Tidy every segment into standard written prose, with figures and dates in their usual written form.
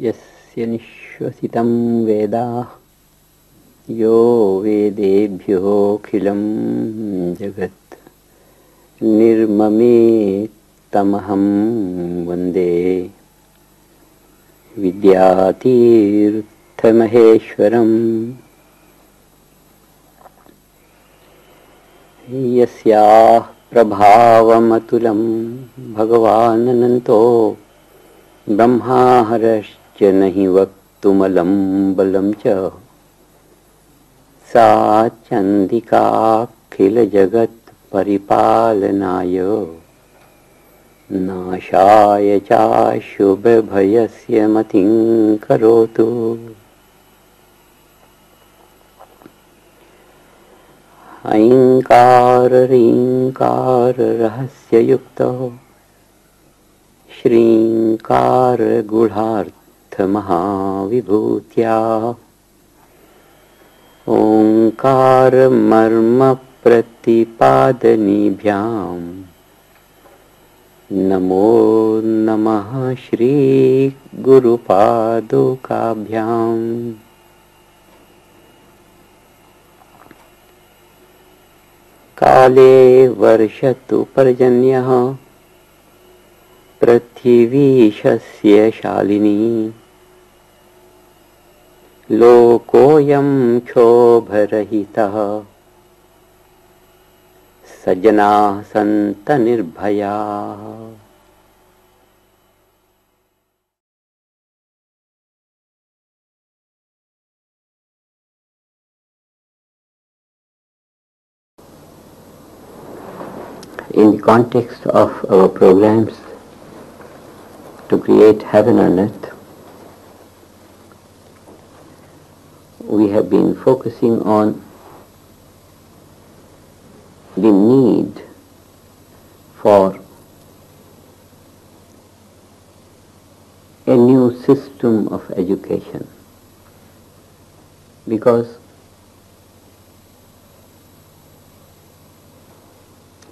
यस्य निश्वसितं वेदाः यो वेदेभ्योऽखिलं जगत् निर्ममेत्तमहं वन्दे विद्यातीर्थमहेश्वरम् यस्याः प्रभावमतुलं भगवानन्तो ब्रह्माहरश्च नहि वक्तुमलं बलं च सा चण्डिकाखिलजगत्परिपालनाय नाशाय चाशुभभयस्य मतिं करोतु। ऐङ्काररीङ्काररहस्ययुक्तो श्रीङ्कारगूढार्थमहाविभूत्या ओङ्कारमर्मप्रतिपादनीभ्यां नमो नमः श्रीगुरुपादुकाभ्याम्। काले वर्षतु पर्जन्यः पृथिवी शस्यशालिनी लोकोऽयं क्षोभरहितः सज्जनाः सन्तु निर्भयाः। In the context of our programs to create heaven on earth, we have been focusing on the need for a new system of education, because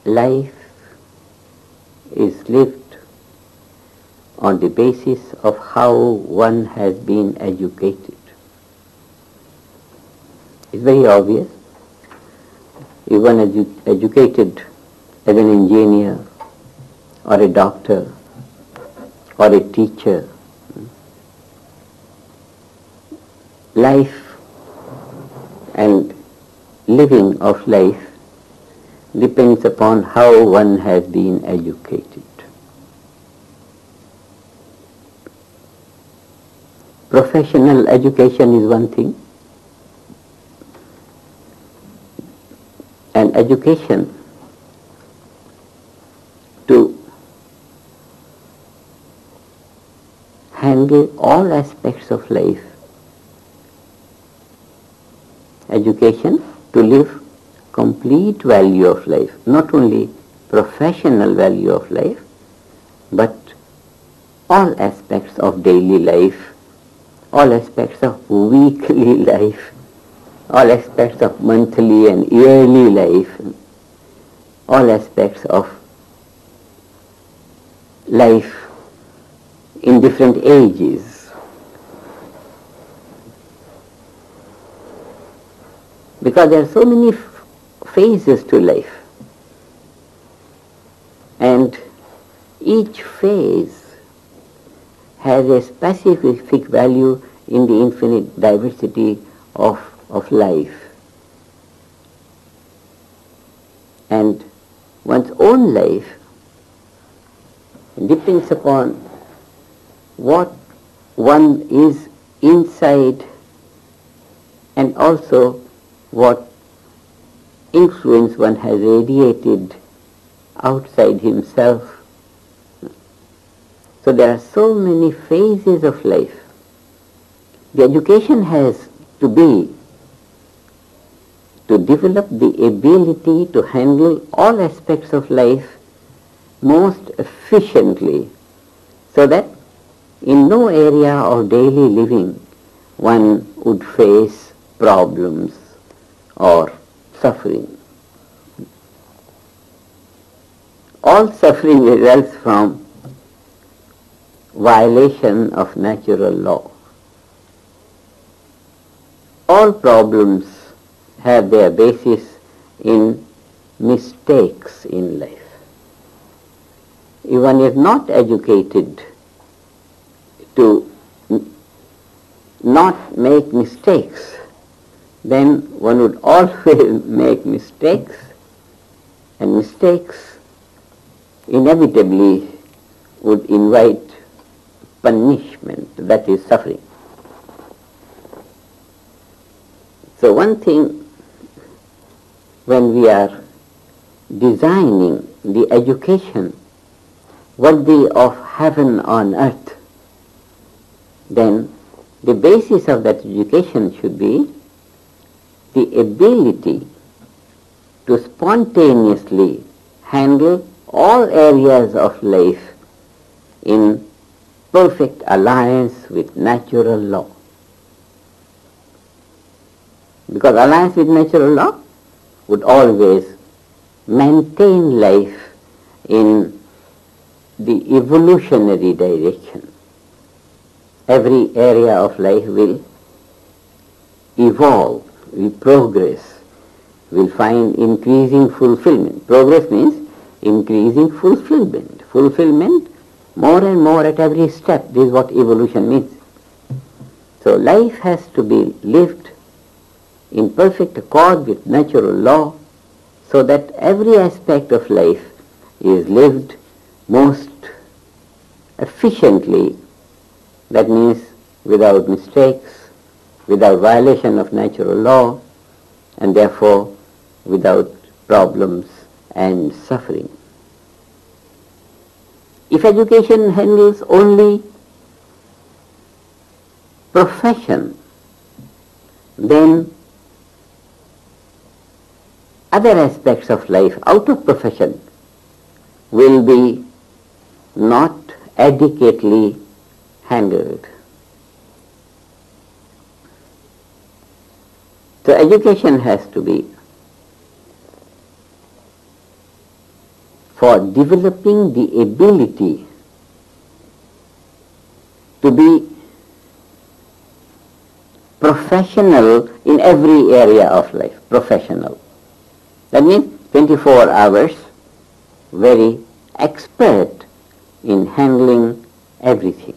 life is lived on the basis of how one has been educated. It's very obvious. If one is educated as an engineer or a doctor or a teacher, life and living of life depends upon how one has been educated. Professional education is one thing, and education to handle all aspects of life, education to live complete value of life, not only professional value of life, but all aspects of daily life, all aspects of weekly life, all aspects of monthly and yearly life, all aspects of life in different ages. Because there are so many phases to life, and each phase has a specific value in the infinite diversity of life. And one's own life depends upon what one is inside and also what influence one has radiated outside himself. So there are so many phases of life. The education has to be to develop the ability to handle all aspects of life most efficiently, so that in no area of daily living one would face problems or suffering. All suffering results from violation of natural law. All problems have their basis in mistakes in life. If one is not educated to not make mistakes, then one would always make mistakes, and mistakes inevitably would invite punishment, that is suffering. So one thing, when we are designing the education worthy of heaven on earth, then the basis of that education should be the ability to spontaneously handle all areas of life in perfect alliance with natural law. Because alliance with natural law would always maintain life in the evolutionary direction. Every area of life will evolve, will progress, will find increasing fulfillment. Progress means increasing fulfillment. Fulfillment more and more at every step. This is what evolution means. So life has to be lived in perfect accord with natural law, so that every aspect of life is lived most efficiently. That means without mistakes, without violation of natural law, and therefore without problems and suffering. If education handles only profession, then other aspects of life out of profession will be not adequately handled. So education has to be for developing the ability to be professional in every area of life, professional. That means 24 hours, very expert in handling everything.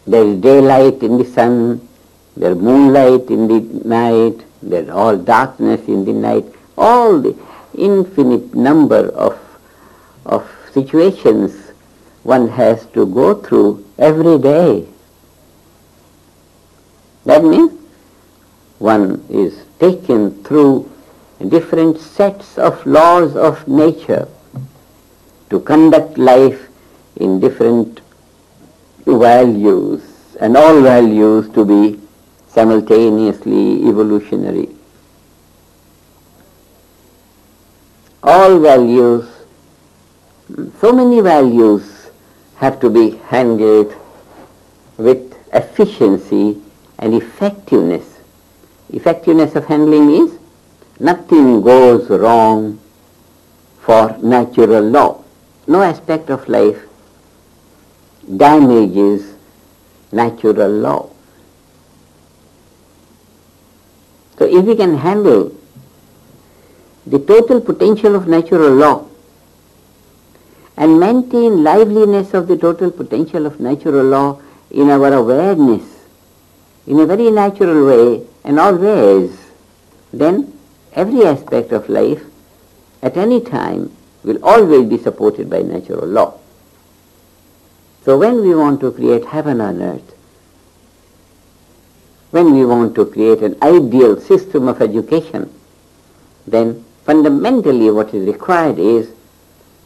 There is daylight in the sun, there is moonlight in the night, there is all darkness in the night, all the infinite number of situations one has to go through every day. That means one is taken through different sets of laws of nature to conduct life in different values, and all values to be simultaneously evolutionary. All values, so many values have to be handled with efficiency and effectiveness. Effectiveness of handling means nothing goes wrong for natural law. No aspect of life damages natural law. So if we can handle the total potential of natural law and maintain liveliness of the total potential of natural law in our awareness in a very natural way and always, then every aspect of life at any time will always be supported by natural law. So when we want to create heaven on earth, when we want to create an ideal system of education, then fundamentally what is required is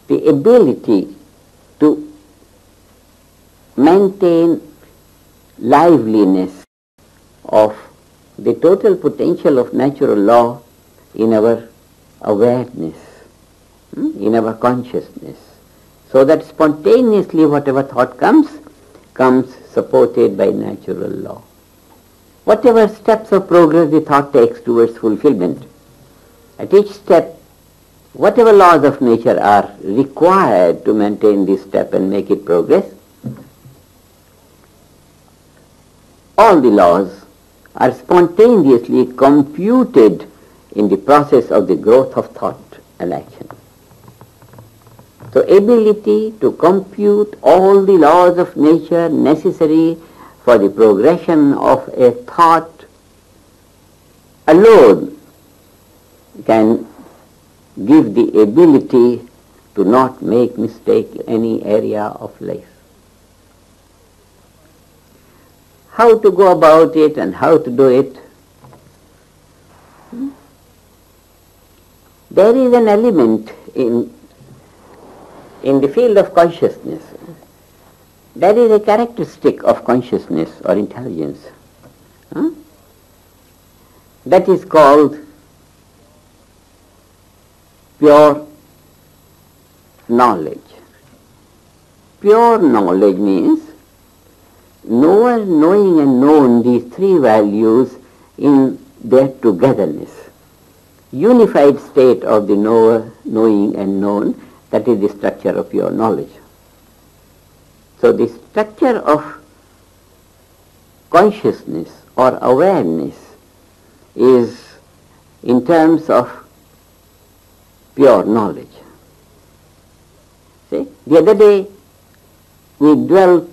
the ability to maintain liveliness of the total potential of natural law in our awareness, in our consciousness, so that spontaneously whatever thought comes supported by natural law. Whatever steps of progress the thought takes towards fulfillment, at each step whatever laws of nature are required to maintain this step and make it progress, all the laws are spontaneously computed in the process of the growth of thought and action. So ability to compute all the laws of nature necessary for the progression of a thought alone can give the ability to not make mistake in any area of life. How to go about it and how to do it? There is an element in the field of consciousness. There is a characteristic of consciousness or intelligence that is called pure knowledge. Pure knowledge means knower, knowing and known, these three values in their togetherness. Unified state of the knower, knowing and known, that is the structure of pure knowledge. So the structure of consciousness or awareness is in terms of pure knowledge. See, the other day we dwelt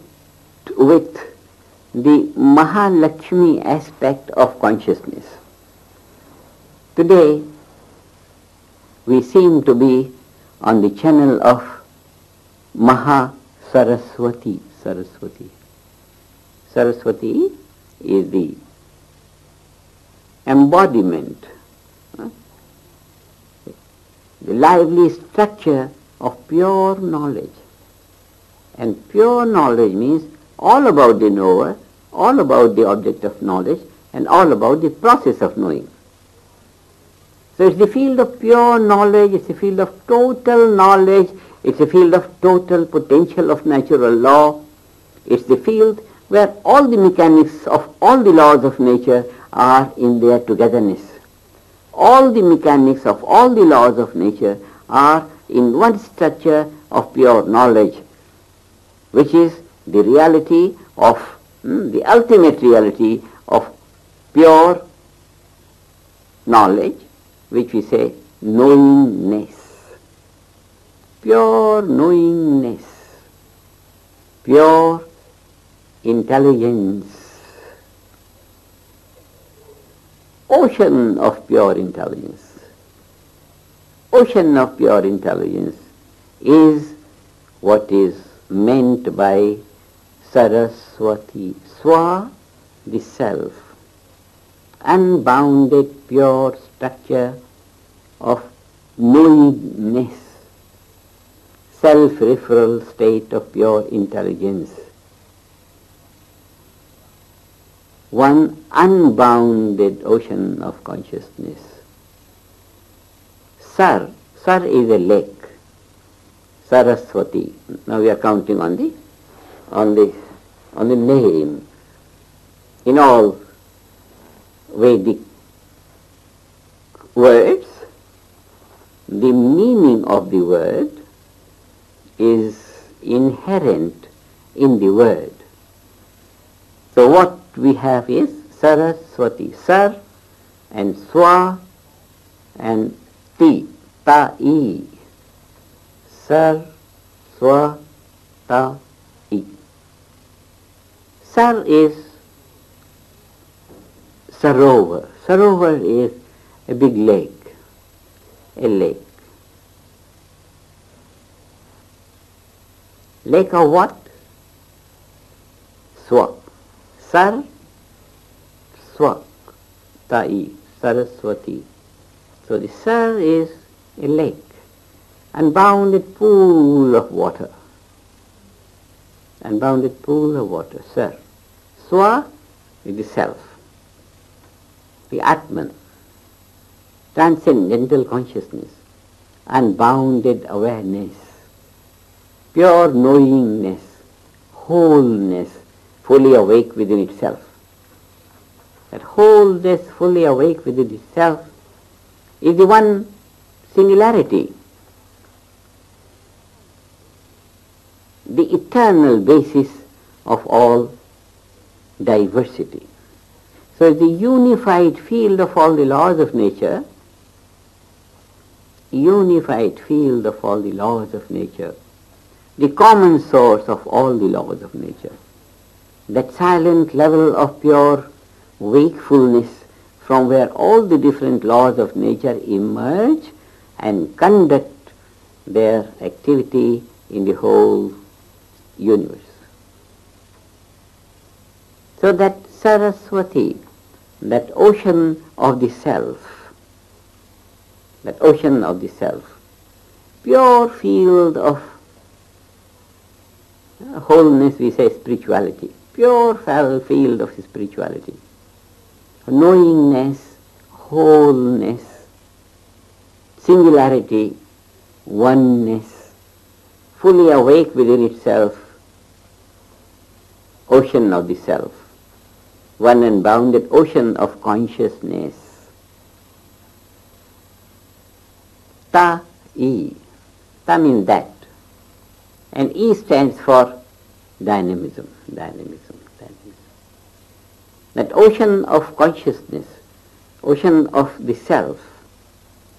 with the Mahalakshmi aspect of consciousness. Today we seem to be on the channel of Saraswati. Saraswati is the embodiment, the lively structure of pure knowledge. And pure knowledge means all about the knower, all about the object of knowledge, and all about the process of knowing. So it's the field of pure knowledge, it's the field of total knowledge, it's the field of total potential of natural law, it's the field where all the mechanics of all the laws of nature are in their togetherness. All the mechanics of all the laws of nature are in one structure of pure knowledge, which is the reality of, the ultimate reality of pure knowledge, which we say knowingness. Pure knowingness, pure intelligence, ocean of pure intelligence. Ocean of pure intelligence is what is meant by Saraswati. Swa, the self, unbounded pure structure of knowingness, self-referral state of pure intelligence. One unbounded ocean of consciousness. Sar is a lake. Saraswati. Now we are counting on the name. In all Vedic words, the meaning of the word is inherent in the word. So what we have is Saraswati, Sar and Swa and Ti, Ta-I. Sar, Swa, Ta-I. Sar is Sarovar. Sarovar is a big lake, a lake. Lake of what? Swa. Sar, Swa, Ta-I, Saraswati. So the Sar is a lake, unbounded pool of water. Unbounded pool of water, Sar. Swa is the self, the Atman, transcendental consciousness, unbounded awareness, pure knowingness, wholeness, fully awake within itself. That wholeness, fully awake within itself, is the one singularity, the eternal basis of all diversity. So the unified field of all the laws of nature, unified field of all the laws of nature, the common source of all the laws of nature, that silent level of pure wakefulness from where all the different laws of nature emerge and conduct their activity in the whole universe. So that Saraswati, that ocean of the self, that ocean of the self, pure field of wholeness, we say spirituality, pure field of spirituality, knowingness, wholeness, singularity, oneness, fully awake within itself, ocean of the self, one unbounded ocean of consciousness. Ta-E. Ta means that. And E stands for dynamism, dynamism, dynamism. That ocean of consciousness, ocean of the self,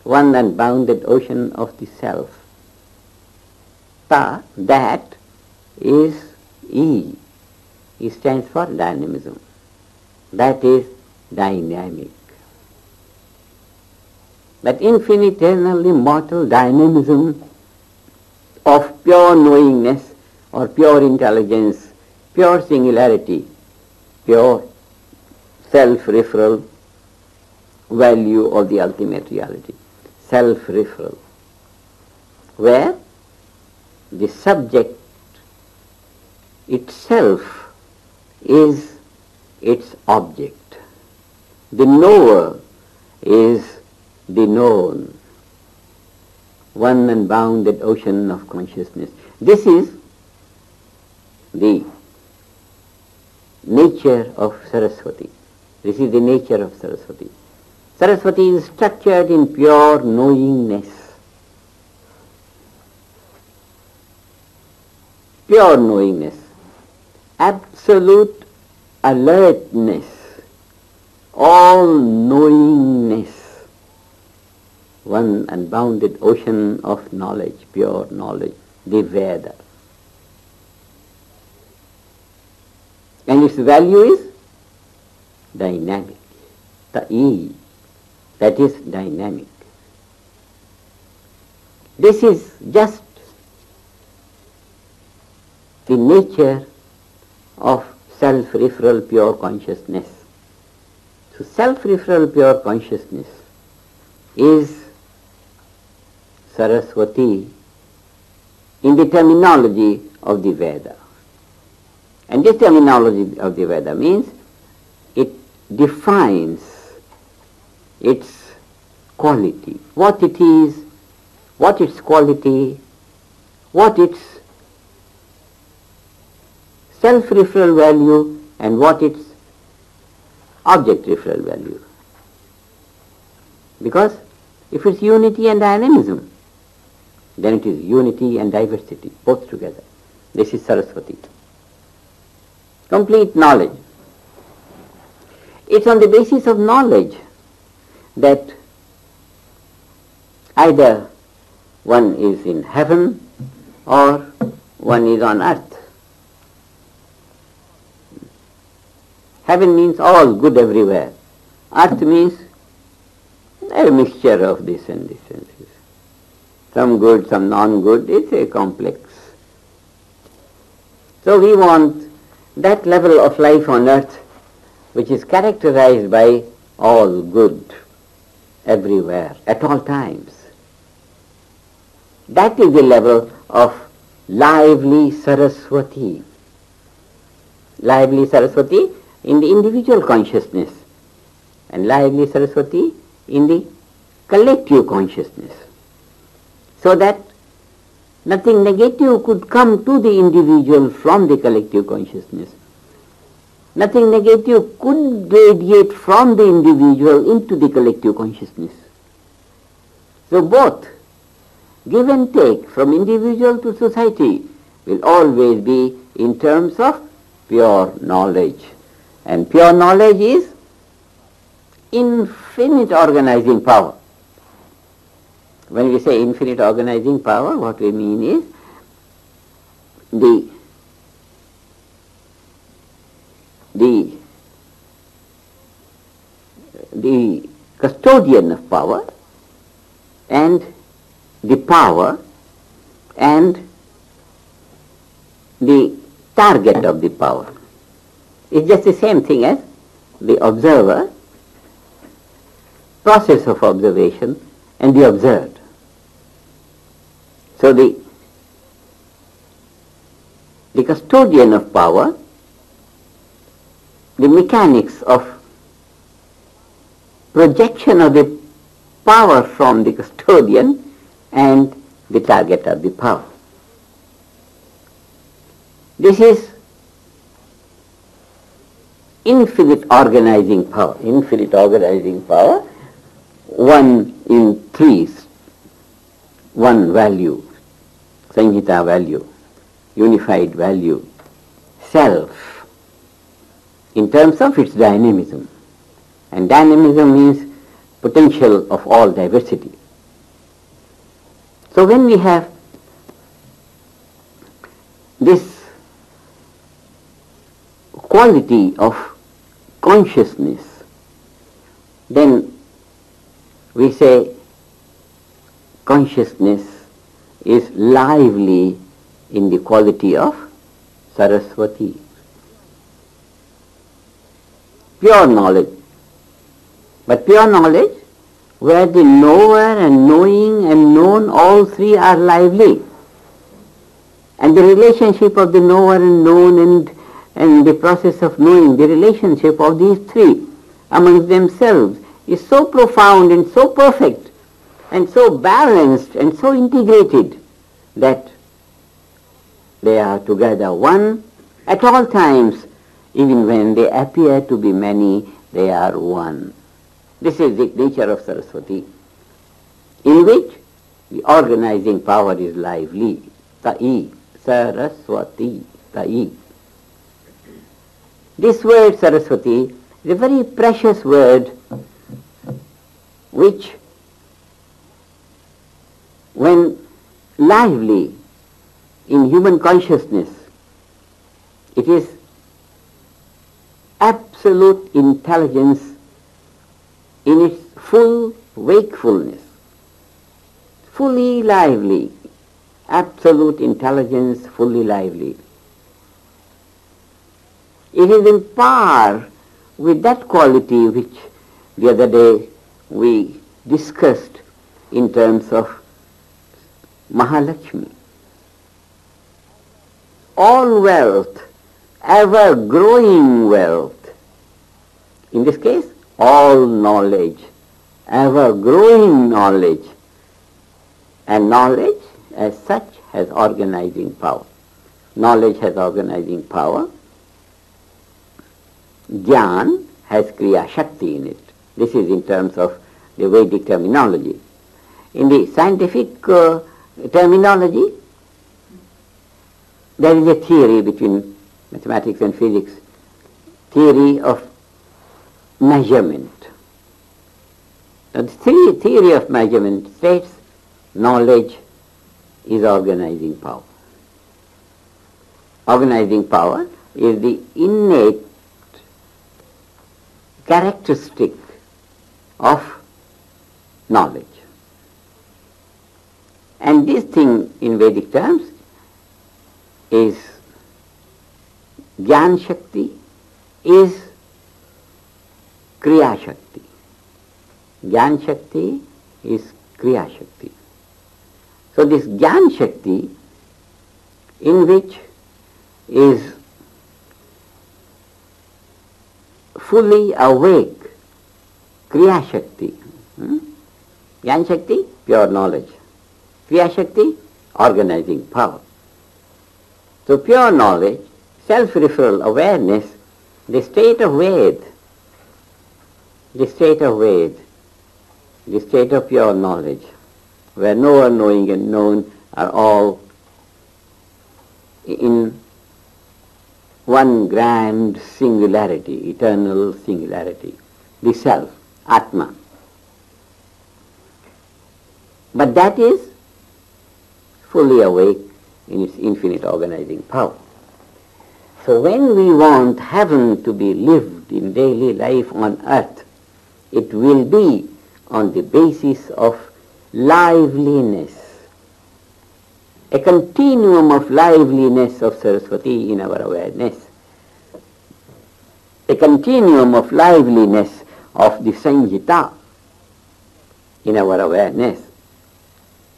one unbounded ocean of the self. Ta, that is E. E stands for dynamism. That is dynamic. That infinite, eternal, immortal dynamism of pure knowingness or pure intelligence, pure singularity, pure self-referral value of the ultimate reality, self-referral, where the subject itself is its object. The knower is the known. One unbounded ocean of consciousness. This is the nature of Saraswati. This is the nature of Saraswati. Saraswati is structured in pure knowingness. Pure knowingness. Absolute alertness. All knowingness. One unbounded ocean of knowledge, pure knowledge, the Veda. And its value is dynamic. The E, that is dynamic. This is just the nature of self-referral pure consciousness. So self-referral pure consciousness is Saraswati in the terminology of the Veda. And this terminology of the Veda means it defines its quality, what it is, what its quality, what its self-referral value, and what its object referral value. Because if it's unity and dynamism, then it is unity and diversity, both together. This is Saraswati. Complete knowledge. It's on the basis of knowledge that either one is in heaven or one is on earth. Heaven means all good everywhere. Earth means a mixture of this and this and this. Some good, some non-good. It's a complex. So we want that level of life on earth which is characterized by all good everywhere, at all times. That is the level of lively Saraswati. Lively Saraswati in the individual consciousness and lively Saraswati in the collective consciousness. So that nothing negative could come to the individual from the collective consciousness. Nothing negative could radiate from the individual into the collective consciousness. So both give and take from individual to society will always be in terms of pure knowledge. And pure knowledge is infinite organizing power. When we say infinite organizing power, what we mean is the custodian of power and the power and the target of the power. It's just the same thing as the observer, process of observation, and the observed. So the custodian of power, the mechanics of projection of the power from the custodian and the target of the power. This is infinite organizing power. Infinite organizing power, one in three, one value, Sanghita value, unified value, self, in terms of its dynamism. And dynamism means potential of all diversity. So when we have this quality of consciousness, then we say consciousness is lively in the quality of Saraswati. Pure knowledge. But pure knowledge, where the knower and knowing and known, all three are lively. And the relationship of the knower and known and the process of knowing, the relationship of these three amongst themselves is so profound and so perfect and so balanced and so integrated that they are together one at all times. Even when they appear to be many, they are one. This is the nature of Saraswati, in which the organizing power is lively. Ta'i, Saraswati, Ta'i. This word Saraswati is a very precious word which, when lively in human consciousness, it is absolute intelligence in its full wakefulness, fully lively, absolute intelligence, fully lively. It is in par with that quality which the other day we discussed in terms of Mahalakshmi. All wealth, ever growing wealth, in this case, all knowledge, ever growing knowledge, and knowledge as such has organizing power. Knowledge has organizing power. Jnana has Kriya Shakti in it. This is in terms of the Vedic terminology. In the scientific terminology, there is a theory between mathematics and physics, theory of measurement. The theory of measurement states knowledge is organizing power. Organizing power is the innate characteristic of knowledge. And this thing in Vedic terms is Jnana Shakti, is Kriya Shakti. Jnana Shakti is Kriya Shakti. So this Jnana Shakti, in which is fully awake Kriya Shakti. Jnana Shakti, pure knowledge. Kriya Shakti, organizing power. So pure knowledge, self-referral awareness, the state of Ved, the state of Ved, the state of pure knowledge, where knower, knowing and known are all in one grand singularity, eternal singularity, the self, Atma. But that is fully awake in its infinite organizing power. So when we want heaven to be lived in daily life on earth, it will be on the basis of liveliness, a continuum of liveliness of Saraswati in our awareness, a continuum of liveliness of the Sanjita in our awareness.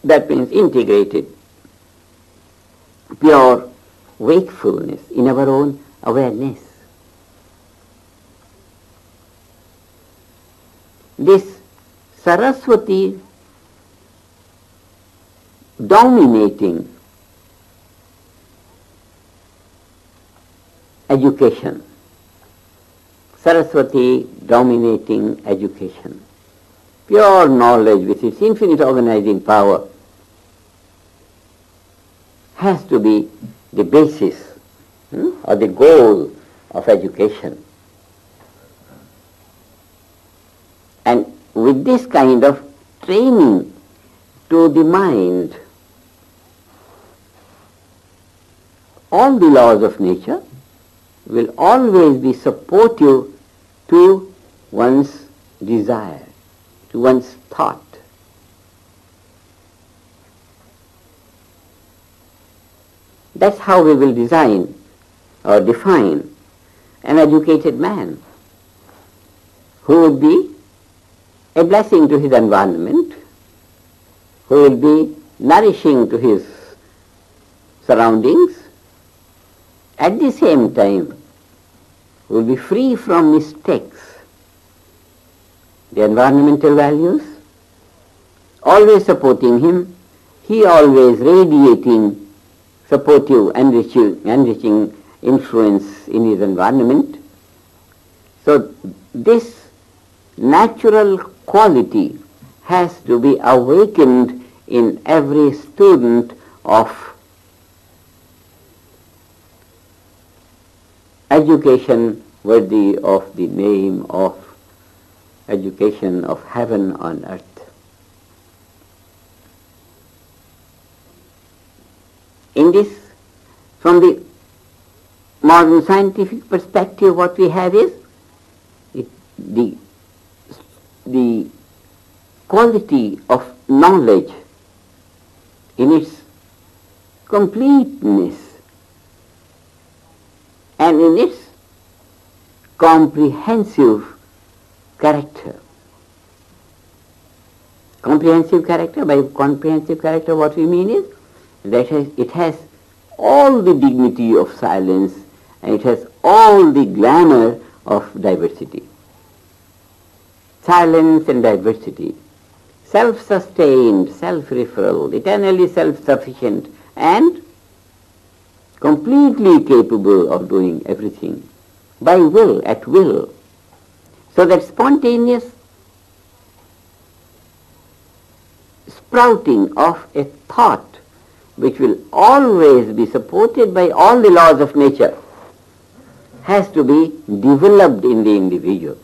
That means integrated, pure wakefulness in our own awareness. This Saraswati dominating education, Saraswati dominating education, pure knowledge with its infinite organizing power has to be the basis or the goal of education. And with this kind of training to the mind, all the laws of nature will always be supportive to one's desire, to one's thought. That's how we will design or define an educated man who will be a blessing to his environment, who will be nourishing to his surroundings, at the same time will be free from mistakes. The environmental values always supporting him, he always radiating supportive, enriching influence in his environment. So this natural quality has to be awakened in every student of education worthy of the name of education of heaven on earth. In this, from the modern scientific perspective, what we have is the quality of knowledge in its completeness and in its comprehensive character. Comprehensive character, by comprehensive character what we mean is that it has all the dignity of silence and it has all the glamour of diversity. Silence and diversity, self-sustained, self-referral, eternally self-sufficient and completely capable of doing everything by will, at will. So that spontaneous sprouting of a thought which will always be supported by all the laws of nature has to be developed in the individual.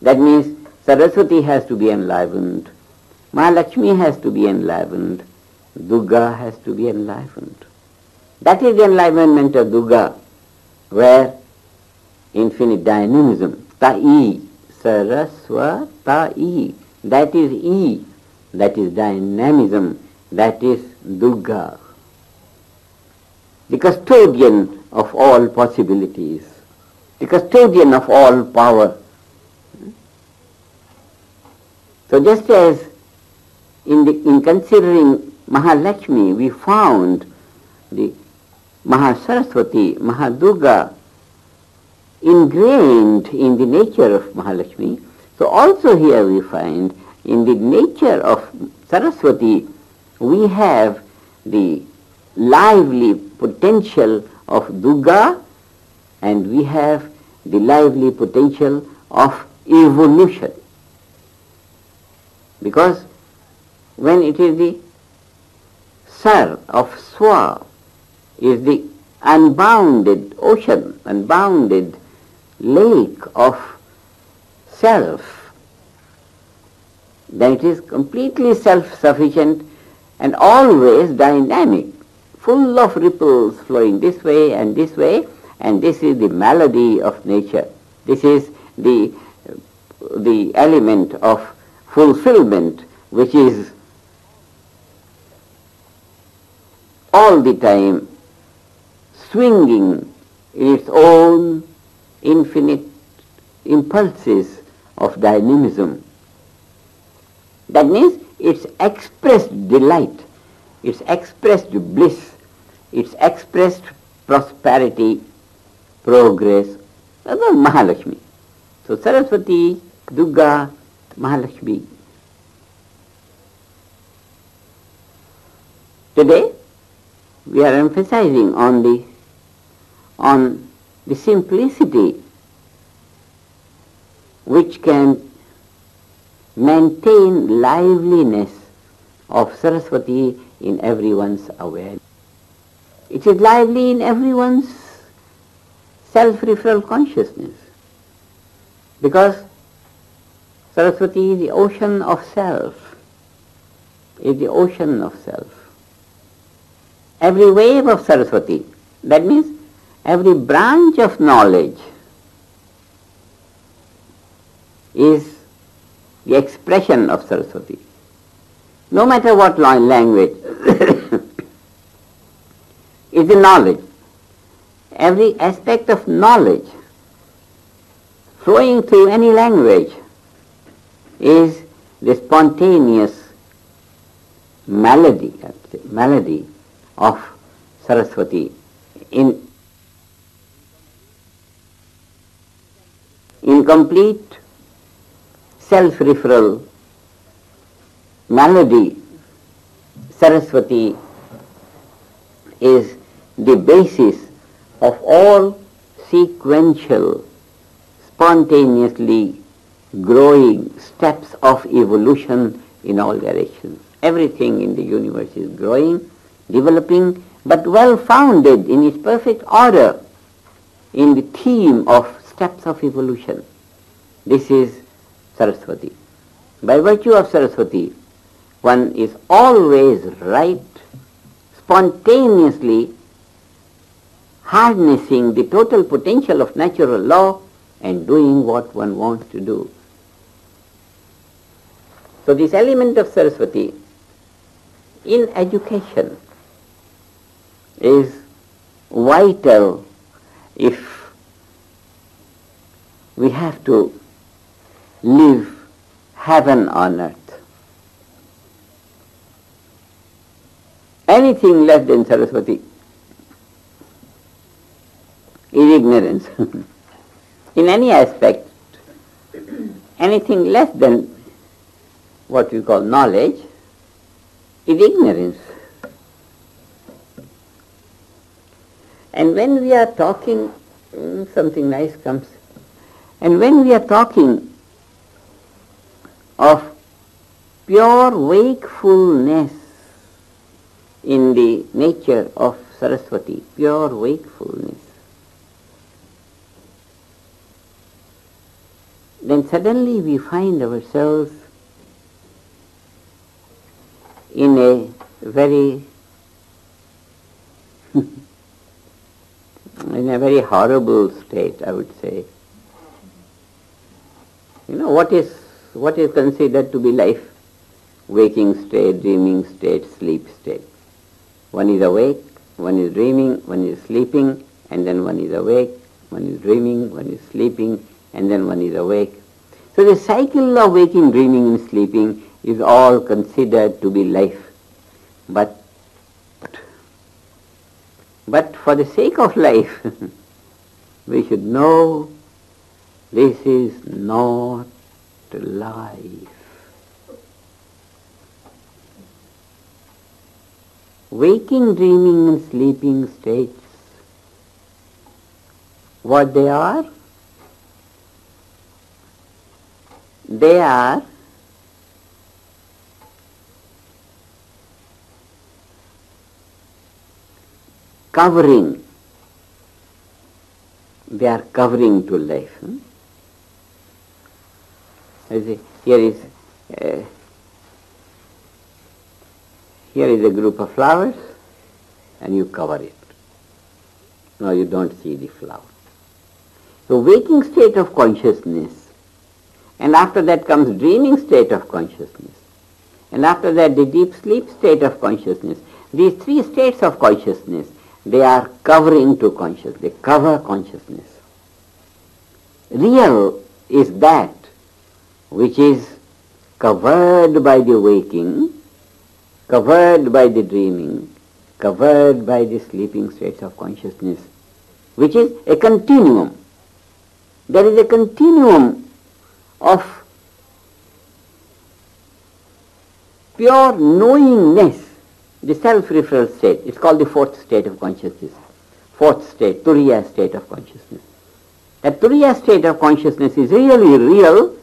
That means Saraswati has to be enlivened, Mahalakshmi has to be enlivened, Durga has to be enlivened. That is the enlivenment of Durga, where infinite dynamism, Ta-I, Saraswati, that is E, that is dynamism, that is Durga, the custodian of all possibilities, the custodian of all power. So just as in considering Mahalakshmi, we found the Mahasaraswati, Mahadurga ingrained in the nature of Mahalakshmi, so also here we find in the nature of Saraswati we have the lively potential of Durga and we have the lively potential of evolution. Because when it is the Sar of Swa, is the unbounded ocean, unbounded lake of self, then it is completely self-sufficient and always dynamic, full of ripples flowing this way, and this is the melody of nature. This is the element of fulfillment which is all the time swinging in its own infinite impulses of dynamism. That means its expressed delight, its expressed bliss, its expressed prosperity, progress, Mahalakshmi. So Saraswati, Durga, Mahalakshmi. Today we are emphasizing on the simplicity which can maintain liveliness of Saraswati in everyone's awareness. It is lively in everyone's self-referral consciousness, because Saraswati is the ocean of self, is the ocean of self. Every wave of Saraswati, that means every branch of knowledge, is the expression of Saraswati. No matter what language, is the knowledge. Every aspect of knowledge flowing through any language is the spontaneous melody of Saraswati in complete self-referral melody. Saraswati is the basis of all sequential, spontaneously growing steps of evolution in all directions. Everything in the universe is growing, developing, but well founded in its perfect order in the theme of steps of evolution. This is Saraswati. By virtue of Saraswati, one is always right, spontaneously harnessing the total potential of natural law and doing what one wants to do. So this element of Saraswati in education is vital if we have to live heaven on earth. Anything less than Saraswati is ignorance. In any aspect, anything less than what we call knowledge is ignorance. And when we are talking, something nice comes, and when we are talking of pure wakefulness in the nature of Saraswati, pure wakefulness, then suddenly we find ourselves in a very horrible state, I would say. You know, what is considered to be life? Waking state, dreaming state, sleep state. One is awake, one is dreaming, one is sleeping, and then one is awake, one is dreaming, one is sleeping, and then one is awake. So the cycle of waking, dreaming, and sleeping is all considered to be life. But for the sake of life, we should know this is not life. Waking, dreaming, and sleeping states, what they are? They are covering. They are covering to life. Here is a group of flowers and you cover it. Now you don't see the flower. So waking state of consciousness, and after that comes dreaming state of consciousness, and after that the deep sleep state of consciousness. These three states of consciousness, they are covering to consciousness. They cover consciousness. Real is that which is covered by the waking, covered by the dreaming, covered by the sleeping states of consciousness, which is a continuum. There is a continuum of pure knowingness, the self-referral state. It's called the fourth state of consciousness. Fourth state, Turiya state of consciousness. That Turiya state of consciousness is really real.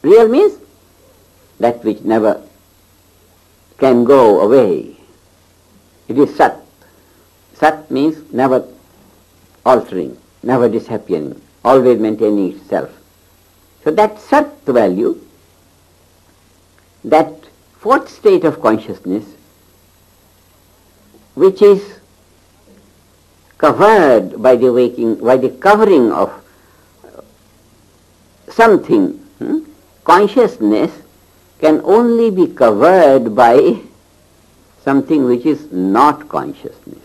Real means that which never can go away. It is Sat. Sat means never altering, never disappearing, always maintaining itself. So that Sat value, that fourth state of consciousness, which is covered by the waking, by the covering of something. Consciousness can only be covered by something which is not consciousness.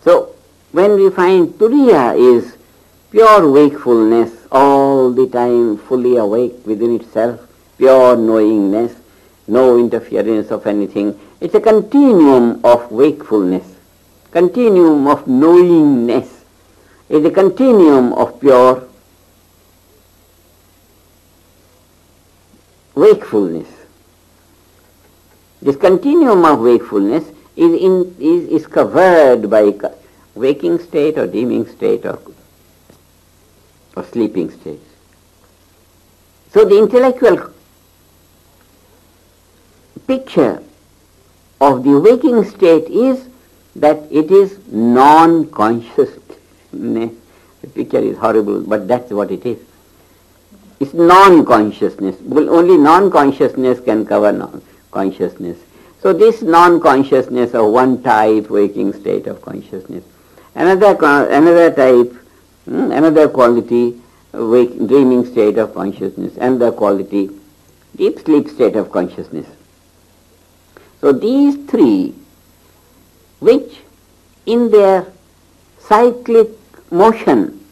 So when we find Turiya is pure wakefulness, all the time fully awake within itself, pure knowingness, no interference of anything. It's a continuum of wakefulness, continuum of knowingness. It's a continuum of pure wakefulness. This continuum of wakefulness is covered by waking state or dreaming state or sleeping state. So the intellectual picture of the waking state is that it is non-consciousness. The picture is horrible, but that's what it is. It's non-consciousness. Only non-consciousness can cover non-consciousness. So this non-consciousness of one type, waking state of consciousness. Another type, another quality, dreaming state of consciousness. Another quality, deep sleep state of consciousness. So these three, which in their cyclic motion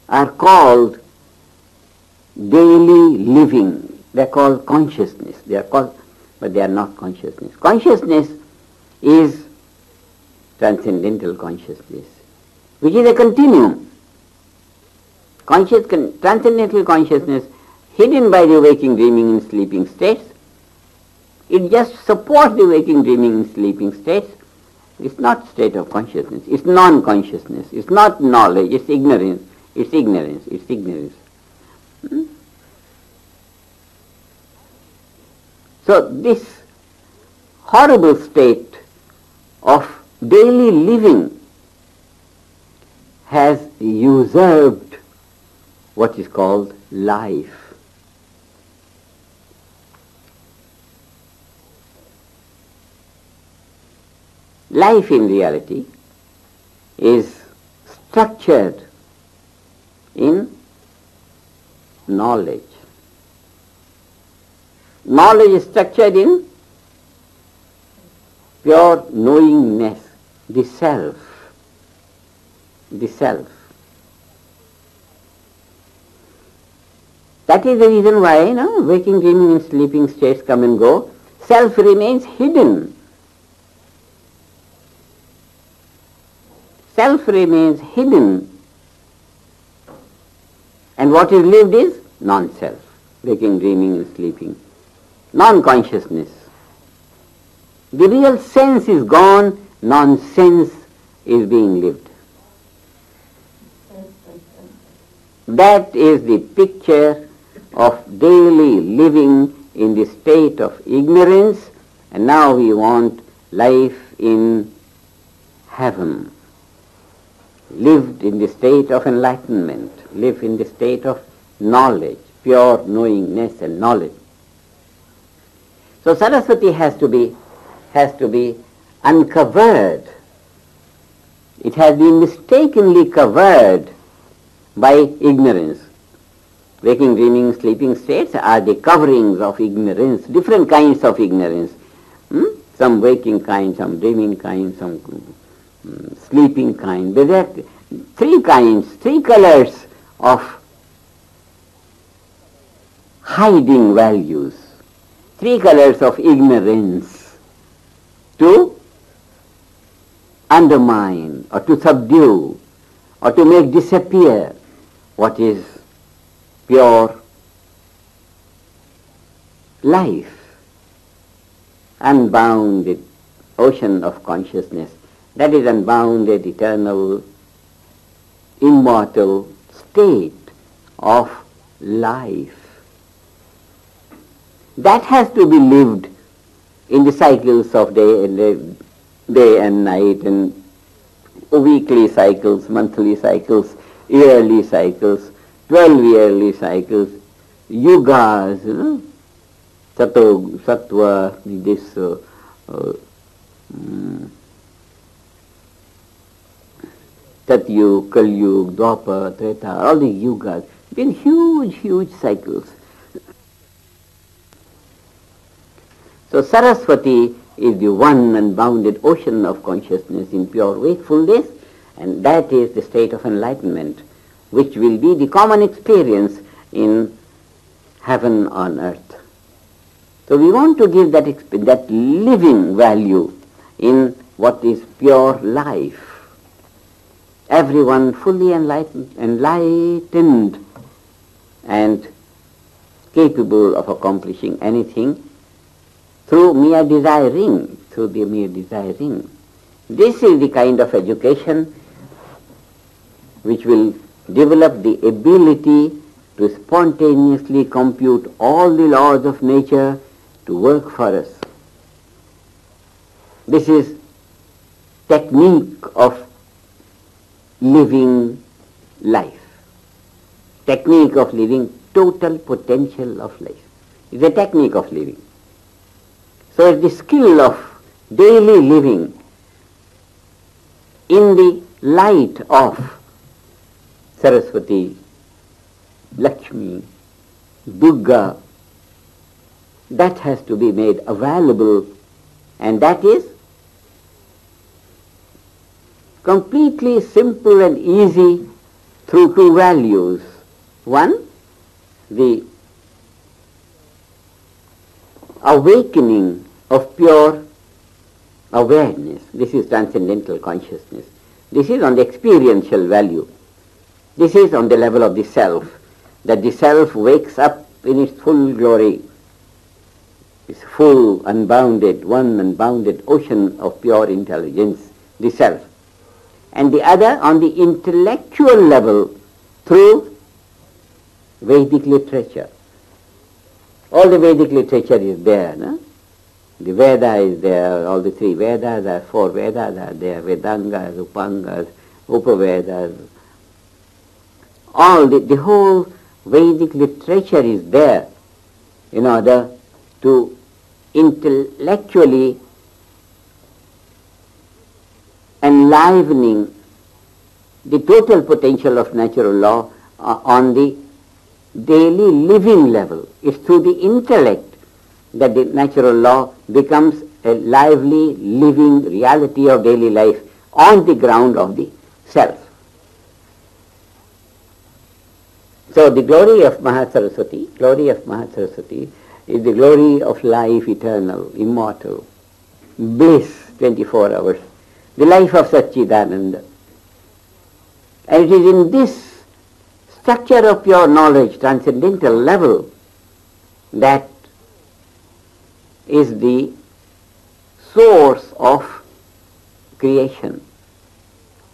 are called daily living. They are called consciousness. They are called, but they are not consciousness. Consciousness is transcendental consciousness, which is a continuum. Transcendental consciousness hidden by the waking, dreaming and sleeping states. It just supports the waking, dreaming and sleeping states. It's not state of consciousness. It's non-consciousness. It's not knowledge. It's ignorance. It's ignorance. It's ignorance. So this horrible state of daily living has usurped what is called life. Life in reality is structured in knowledge. Knowledge is structured in pure knowingness, the self. The self. That is the reason why waking, dreaming and sleeping states come and go. Self remains hidden. Self remains hidden. And what is lived is non-self, waking, dreaming and sleeping. Non-consciousness. The real sense is gone, non-sense is being lived. That is the picture of daily living in the state of ignorance, and now we want life in heaven, lived in the state of enlightenment, lived in the state of knowledge, pure knowingness and knowledge. So Saraswati has to be uncovered. It has been mistakenly covered by ignorance. Waking, dreaming, sleeping states are the coverings of ignorance, different kinds of ignorance. Some waking kind, some dreaming kind, some sleeping kind. There are three kinds, three colors of hiding values, three colors of ignorance to undermine or to subdue or to make disappear what is pure life, unbounded ocean of consciousness, that is unbounded, eternal, immortal state of life. That has to be lived in the cycles of day and night, and weekly cycles, monthly cycles, yearly cycles, 12 yearly cycles, yugas, sattva, this Satyug, Kalyug, Dwapar, Treta, all the yugas, been huge cycles. So Saraswati is the one unbounded ocean of consciousness in pure wakefulness, and that is the state of enlightenment, which will be the common experience in heaven on earth. So we want to give that living value in what is pure life. Everyone fully enlightened and capable of accomplishing anything through the mere desiring. This is the kind of education which will develop the ability to spontaneously compute all the laws of nature to work for us. This is technique of living life, technique of living total potential of life. It's a technique of living. So it's the skill of daily living in the light of Saraswati, Lakshmi, Durga, that has to be made available, and that is completely simple and easy through two values. One, the awakening of pure awareness. This is transcendental consciousness. This is on the experiential value. This is on the level of the self, that the self wakes up in its full glory, this full, unbounded, one unbounded ocean of pure intelligence, the self. And the other on the intellectual level through Vedic literature. All the Vedic literature is there, no? The Veda is there, all the three Vedas, are four Vedas are there, Vedangas, Upangas, Upavedas. All the whole Vedic literature is there in order to intellectually enlivening the total potential of natural law on the daily living level. It's through the intellect that the natural law becomes a lively, living reality of daily life on the ground of the self. So the glory of Mahasaraswati is the glory of life eternal, immortal, bliss 24 hours, the life of Satchidananda. And it is in this structure of pure knowledge, transcendental level, that is the source of creation.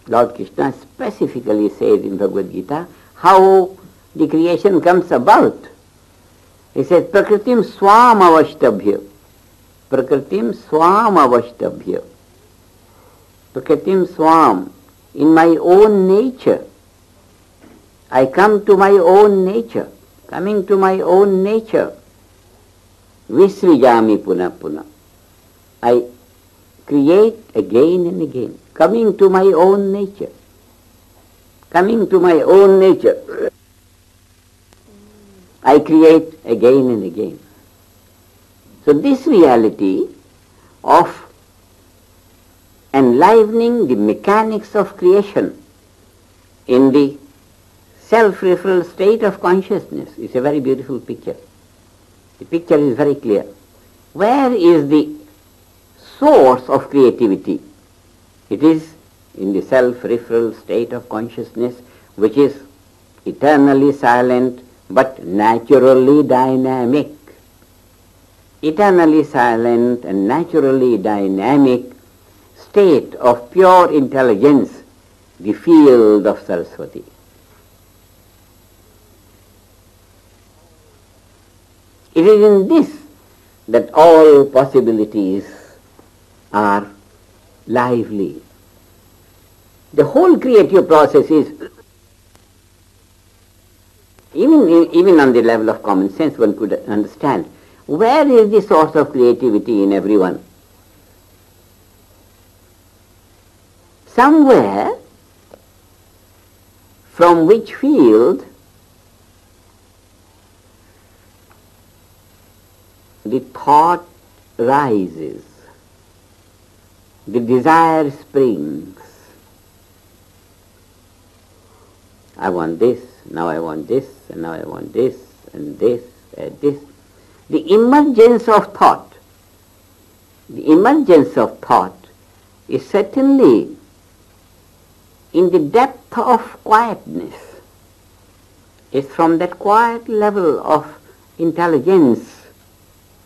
Lord Krishna specifically says in Bhagavad Gita how the creation comes about. He says, Prakritim swam avashtabhya. Prakritim swam avashtabhya. Prakratim swam, in my own nature. I come to my own nature. Coming to my own nature. Visrijami puna puna. I create again and again. Coming to my own nature. Coming to my own nature. I create again and again. So this reality of enlivening the mechanics of creation in the self-referral state of consciousness is a very beautiful picture. The picture is very clear. Where is the source of creativity? It is in the self-referral state of consciousness, which is eternally silent but naturally dynamic. Eternally silent and naturally dynamic state of pure intelligence, the field of Saraswati. It is in this that all possibilities are lively. The whole creative process is, even on the level of common sense, one could understand, where is the source of creativity in everyone? Somewhere from which field the thought rises, the desire springs. I want this, now I want this, and now I want this, and this, and this. The emergence of thought is certainly in the depth of quietness. It's from that quiet level of intelligence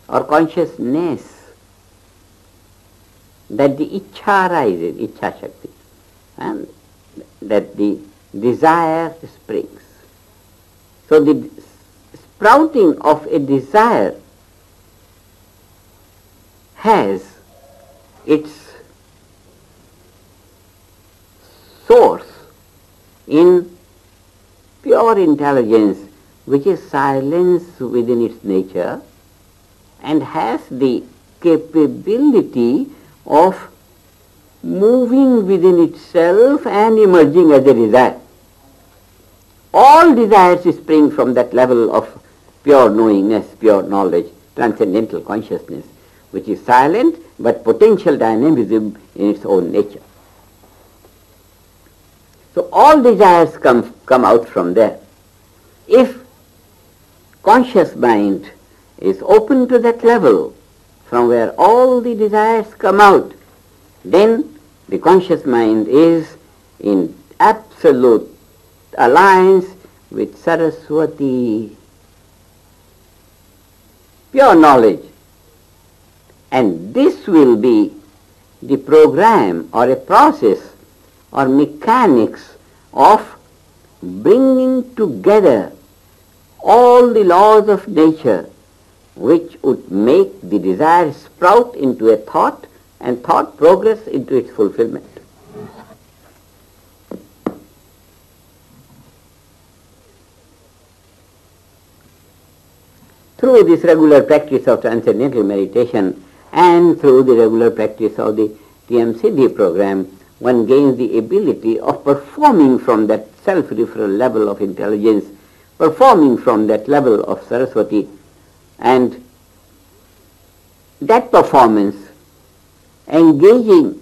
or consciousness that the Ichcha rises, Ichcha Shakti, and that the desire springs. So the sprouting of a desire has its source in pure intelligence, which is silence within its nature and has the capability of moving within itself and emerging as a desire. All desires spring from that level of pure knowingness, pure knowledge, transcendental consciousness, which is silent but potential dynamism in its own nature. So all desires come out from there. If conscious mind is open to that level from where all the desires come out, then the conscious mind is in absolute alliance with Saraswati, pure knowledge. And this will be the program or a process or mechanics of bringing together all the laws of nature which would make the desire sprout into a thought and thought progress into its fulfillment. Through this regular practice of transcendental meditation and through the regular practice of the TM-Siddhi program, one gains the ability of performing from that self-referral level of intelligence, performing from that level of Saraswati, and that performance, engaging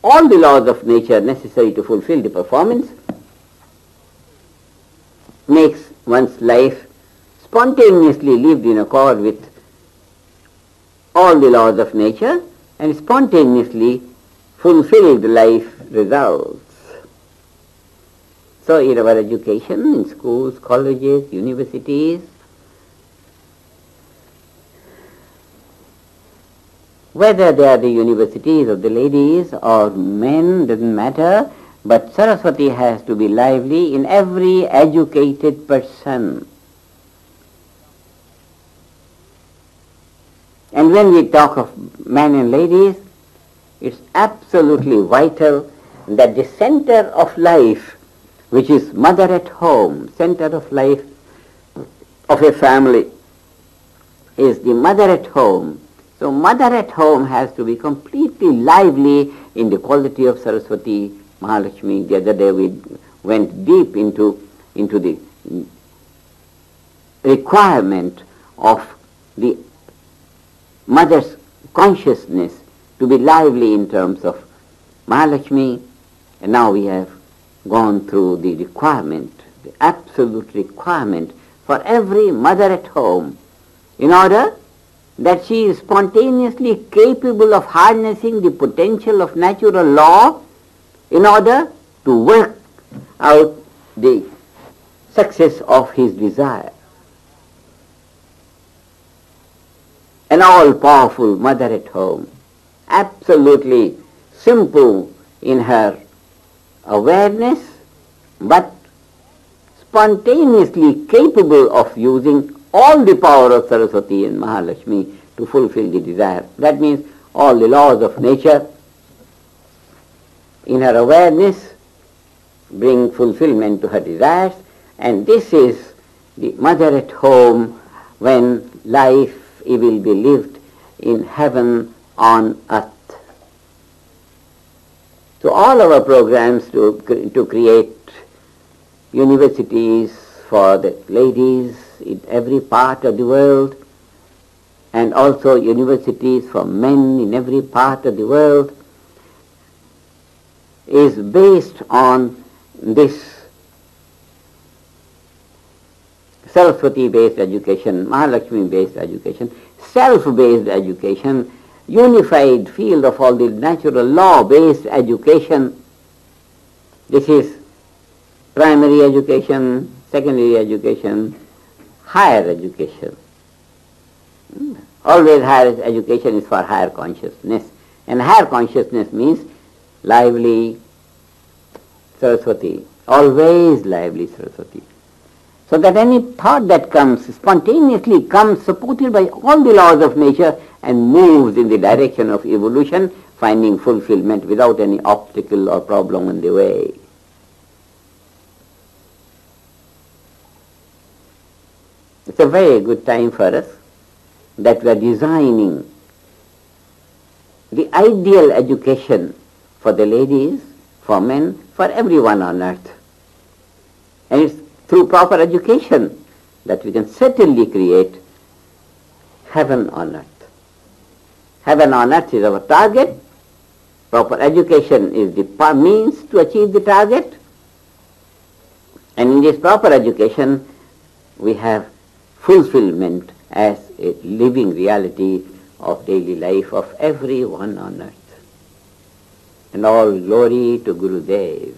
all the laws of nature necessary to fulfill the performance, makes one's life spontaneously lived in accord with all the laws of nature, and spontaneously fulfilled life results. So in our education, in schools, colleges, universities, whether they are the universities of the ladies or men, doesn't matter, but Saraswati has to be lively in every educated person. And when we talk of men and ladies, It's absolutely vital that the center of life, which is mother at home, center of life of a family, is the mother at home. So mother at home has to be completely lively in the quality of Saraswati, Mahalakshmi. The other day we went deep into the requirement of the mother's consciousness to be lively in terms of Mahalakshmi, and now we have gone through the requirement, the absolute requirement for every mother at home, in order that she is spontaneously capable of harnessing the potential of natural law in order to work out the success of his desire. An all-powerful mother at home, absolutely simple in her awareness, but spontaneously capable of using all the power of Saraswati and Mahalakshmi to fulfill the desire. That means all the laws of nature in her awareness bring fulfillment to her desires, and this is the mother at home when life will be lived in heaven on earth. So all our programs to create universities for the ladies in every part of the world, and also universities for men in every part of the world, is based on this Saraswati-based education, Mahalakshmi-based education, self-based education, unified field of all the natural law-based education. This is primary education, secondary education, higher education. Always higher education is for higher consciousness. And higher consciousness means lively Saraswati, always lively Saraswati. So that any thought that comes, spontaneously comes, supported by all the laws of nature and moves in the direction of evolution, finding fulfillment without any obstacle or problem in the way. It's a very good time for us that we are designing the ideal education for the ladies, for men, for everyone on earth. And it's through proper education that we can certainly create heaven on earth. Heaven on earth is our target. Proper education is the means to achieve the target. And in this proper education, we have fulfillment as a living reality of daily life of everyone on earth. And all glory to Gurudev.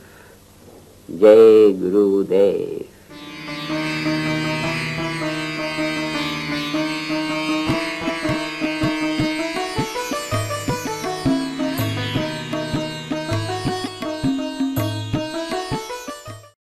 Jai Gurudev.